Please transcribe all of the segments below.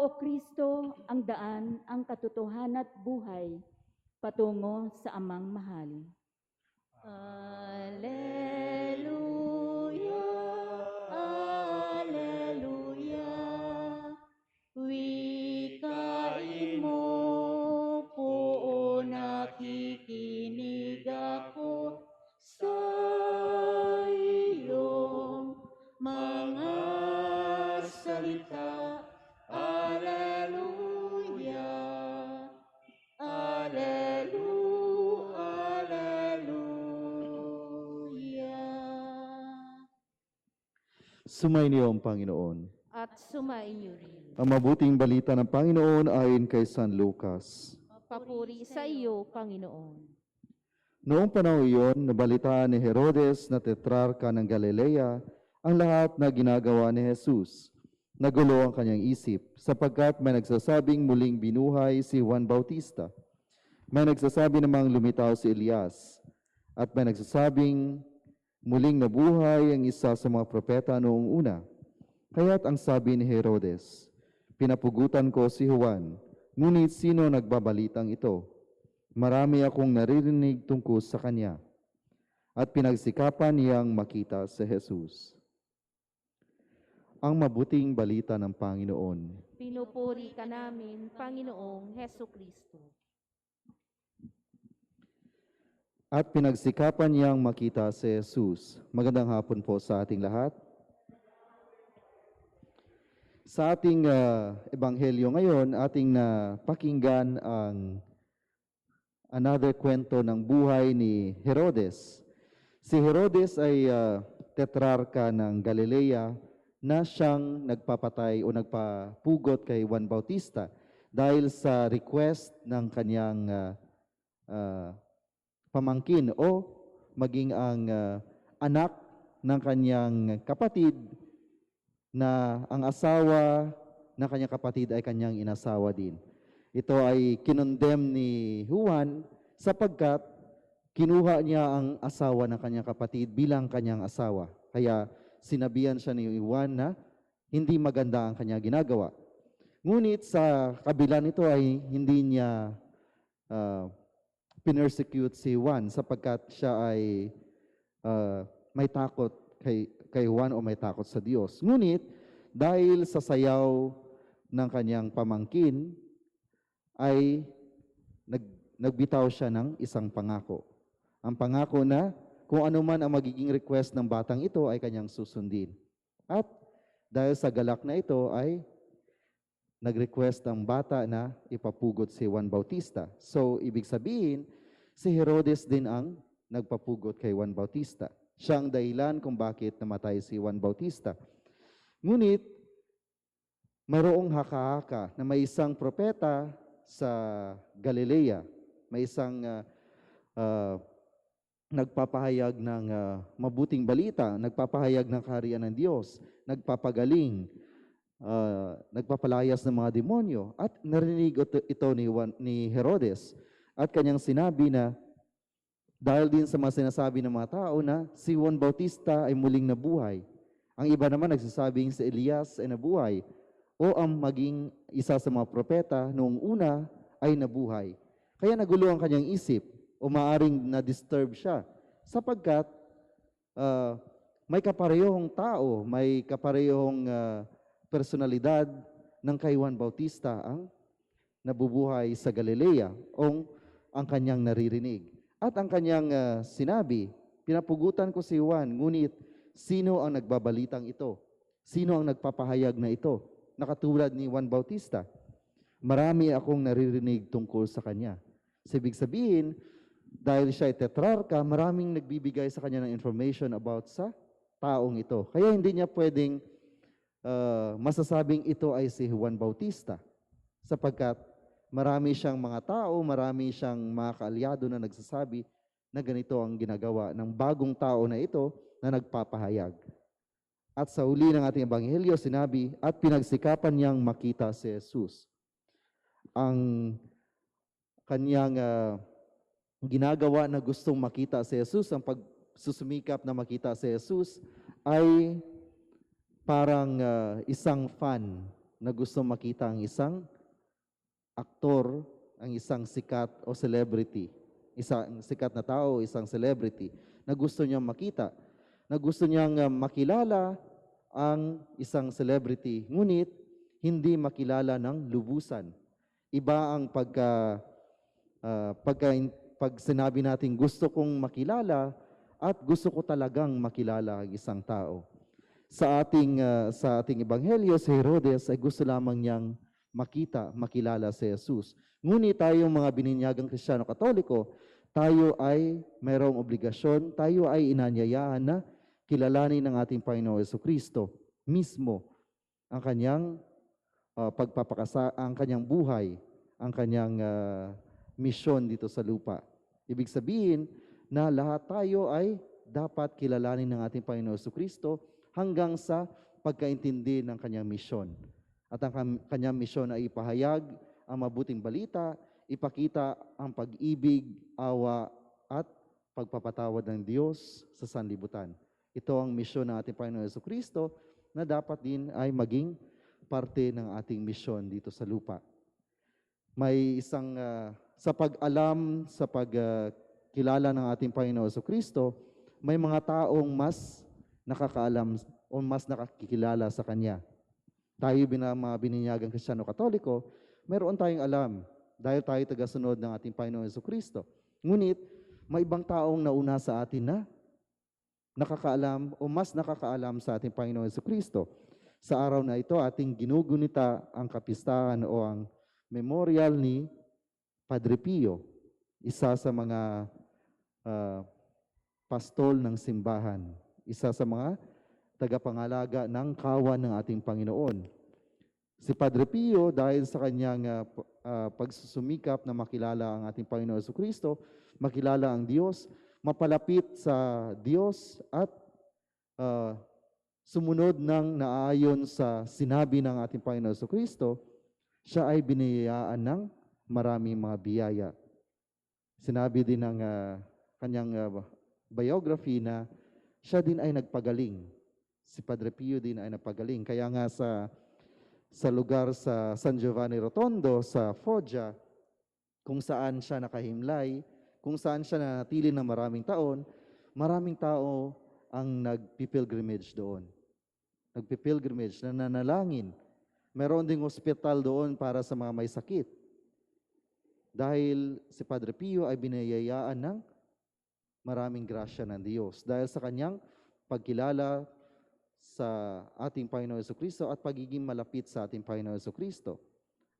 o Kristo, ang daan, ang katotohanan at buhay, patungo sa Amang mahal. Alleluia, Alleluia. Wikain mo, poon nakikinig ako sa iyong mga salita. Alleluia, Alleluia, Alleluia. Sumainyo ang Panginoon. At sumainyo rin. Ang mabuting balita ng Panginoon ayon kay San Lucas. Papuri sa iyo, Panginoon. Noong panahon iyon, nabalitaan ni Herodes na tetrarka ng Galilea ang lahat na ginagawa ni Jesus. Nagulo ang kanyang isip, sapagkat may nagsasabing muling binuhay si Juan Bautista. May nagsasabi namang lumitaw si Elias. At may nagsasabing muling nabuhay ang isa sa mga propeta noong una. Kaya't ang sabi ni Herodes, pinapugutan ko si Juan, ngunit sino nagbabalitang ito? Marami akong naririnig tungkol sa kanya. At pinagsikapan niyang makita si Jesus. Ang mabuting balita ng Panginoon. Pinupuri ka namin, Panginoong Heso Kristo. At pinagsikapan niyang makita si Jesus. Magandang hapon po sa ating lahat. Sa ating ebanghelyo ngayon, ating napakinggan ang another kwento ng buhay ni Herodes. Si Herodes ay tetrarka ng Galilea na siyang nagpapatay o nagpapugot kay Juan Bautista dahil sa request ng kanyang pamangkin o maging ang anak ng kanyang kapatid na ang asawa ng kanyang kapatid ay kanyang inasawa din. Ito ay kinondemn ni Juan sapagkat kinuha niya ang asawa ng kanyang kapatid bilang kanyang asawa. Kaya sinabihan siya ni Juan na hindi maganda ang kanya ginagawa. Ngunit sa kabila nito ay hindi niya pinersecute si Juan sapagkat siya ay may takot kay Juan o may takot sa Diyos. Ngunit dahil sa sayaw ng kanyang pamangkin ay nagbitaw siya ng isang pangako. Ang pangako na kung ano man ang magiging request ng batang ito ay kanyang susundin. At dahil sa galak na ito ay nag-request ang bata na ipapugot si Juan Bautista. So, ibig sabihin, si Herodes din ang nagpapugot kay Juan Bautista. Siya ang dahilan kung bakit namatay si Juan Bautista. Ngunit, mayroong haka-haka na may isang propeta sa Galilea. May isang nagpapahayag ng mabuting balita, nagpapahayag ng kaharian ng Diyos, nagpapagaling, nagpapalayas ng mga demonyo. At narinig ito ni Herodes. At kanyang sinabi na dahil din sa mga sinasabi ng mga tao na si Juan Bautista ay muling nabuhay. Ang iba naman nagsasabing si Elias ay nabuhay o ang maging isa sa mga propeta noong una ay nabuhay. Kaya nagulo ang kanyang isip o maaring na-disturb siya sapagkat may kaparehong tao, may kaparehong personalidad ng kay Juan Bautista ang nabubuhay sa Galilea o ang kanyang naririnig. At ang kanyang sinabi, pinapugutan ko si Juan, ngunit sino ang nagbabalitang ito? Sino ang nagpapahayag na ito? Nakatulad ni Juan Bautista. Marami akong naririnig tungkol sa kanya. So, ibig sabihin, dahil siya ay tetrarka, maraming nagbibigay sa kanya ng information about sa taong ito. Kaya hindi niya pwedeng masasabing ito ay si Juan Bautista. Sapagkat marami siyang mga tao, marami siyang mga kaalyado na nagsasabi na ganito ang ginagawa ng bagong tao na ito na nagpapahayag. At sa huli ng ating ebanghelyo, sinabi, at pinagsikapan niyang makita si Jesus. Ang kanyang ginagawa na gustong makita si Jesus, ang pagsusumikap na makita si Jesus, ay parang isang fan na gusto makita ang isang aktor, ang isang sikat o celebrity, isang sikat na tao, isang celebrity, na gusto niyang makita, na gusto niyang makilala ang isang celebrity, ngunit hindi makilala ng lubusan. Iba ang pag sinabi natin gusto kong makilala at gusto ko talagang makilala ang isang tao. Sa ating ebanghelyo, si Herodes ay gusto lamang niyang makilala si Jesus. Ngunit tayong mga bininyagang Kristiyano Katoliko, tayo ay mayroong obligasyon, tayo ay inanyayaan na kilalanin ng ating Panginoong Jesucristo mismo ang kanyang ang kanyang buhay, ang kanyang misyon dito sa lupa. Ibig sabihin na lahat tayo ay dapat kilalanin ng ating Panginoong Jesucristo hanggang sa pagkaintindi ng kanyang misyon. At ang kanyang misyon ay ipahayag ang mabuting balita, ipakita ang pag-ibig, awa, at pagpapatawad ng Diyos sa sanlibutan. Ito ang misyon ng ating Panginoon Jesucristo na dapat din ay maging parte ng ating misyon dito sa lupa. May isang, sa pag-alam, sa pagkilala ng ating Panginoon Jesucristo, may mga taong mas nakakaalam o mas nakakikilala sa Kanya. Tayo mga bininyagang Kristiyano Katoliko, mayroon tayong alam dahil tayo tagasunod ng ating Panginoon Jesucristo. Ngunit, may ibang taong nauna sa atin na nakakaalam o mas nakakaalam sa ating Panginoon Jesucristo. Sa araw na ito, ating ginugunita ang kapistahan o ang memorial ni Padre Pio, isa sa mga pastol ng simbahan, isa sa mga tagapangalaga ng kawan ng ating Panginoon. Si Padre Pio, dahil sa kanyang pagsusumikap na makilala ang ating Panginoon Jesucristo, makilala ang Diyos, mapalapit sa Diyos at sumunod ng naayon sa sinabi ng ating Panginoon Jesucristo, siya ay biniyayaan ng maraming mga biyaya. Sinabi din ng kanyang biography na siya din ay nagpagaling. Si Padre Pio din ay nagpagaling. Kaya nga sa lugar sa San Giovanni Rotondo, sa Foggia, kung saan siya nakahimlay, kung saan siya nanatili ng maraming tao ang nagpipilgrimage doon. Nagpipilgrimage, nananalangin. Meron ding ospital doon para sa mga may sakit. Dahil si Padre Pio ay binayayaan ng maraming grasya ng Diyos. Dahil sa kanyang pagkilala sa ating Panginoon Jesucristo at pagiging malapit sa ating Panginoon Jesucristo.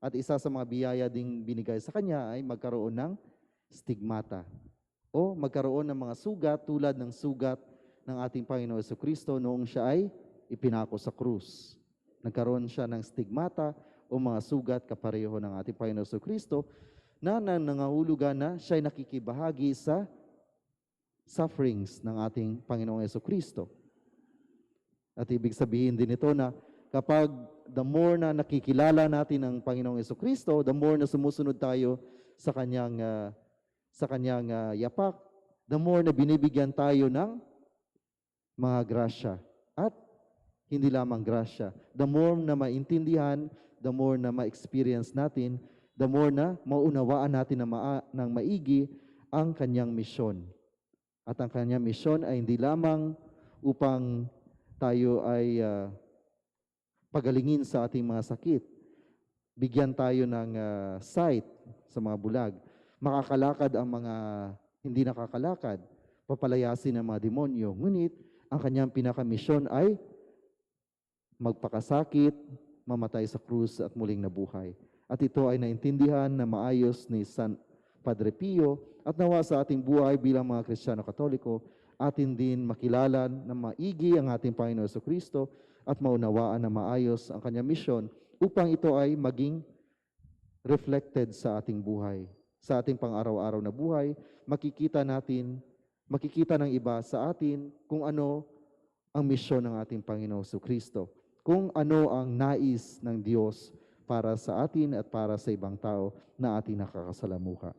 At isa sa mga biyaya ding binigay sa kanya ay magkaroon ng stigmata o magkaroon ng mga sugat tulad ng sugat ng ating Panginoon Jesucristo noong siya ay ipinako sa krus. Nagkaroon siya ng stigmata o mga sugat kapareho ng ating Panginoon Jesucristo na nangahulugan na siya ay nakikibahagi sa sufferings ng ating Panginoong Jesucristo. At ibig sabihin din ito na kapag the more na nakikilala natin ang Panginoong Jesucristo, the more na sumusunod tayo sa kanyang yapak, the more na binibigyan tayo ng mga grasya. At hindi lamang grasya. The more na maintindihan, the more na ma-experience natin, the more na maunawaan natin ng maigi ang kanyang misyon. At ang kanyang misyon ay hindi lamang upang tayo ay pagalingin sa ating mga sakit. Bigyan tayo ng sight sa mga bulag. Makakalakad ang mga hindi nakakalakad. Papalayasin ang mga demonyo. Ngunit, ang kanyang pinakamisyon ay magpakasakit, mamatay sa krus at muling nabuhay. At ito ay naintindihan na maayos ni San Padre Pio at nawa sa ating buhay bilang mga Kristiyano Katoliko, atin din makilala na maigi ang ating Panginoon Jesucristo at maunawaan na maayos ang kanyang misyon upang ito ay maging reflected sa ating buhay. Sa ating pang-araw-araw na buhay, makikita ng iba sa atin kung ano ang misyon ng ating Panginoon Jesucristo, kung ano ang nais ng Diyos para sa atin at para sa ibang tao na ating nakakasalamuha.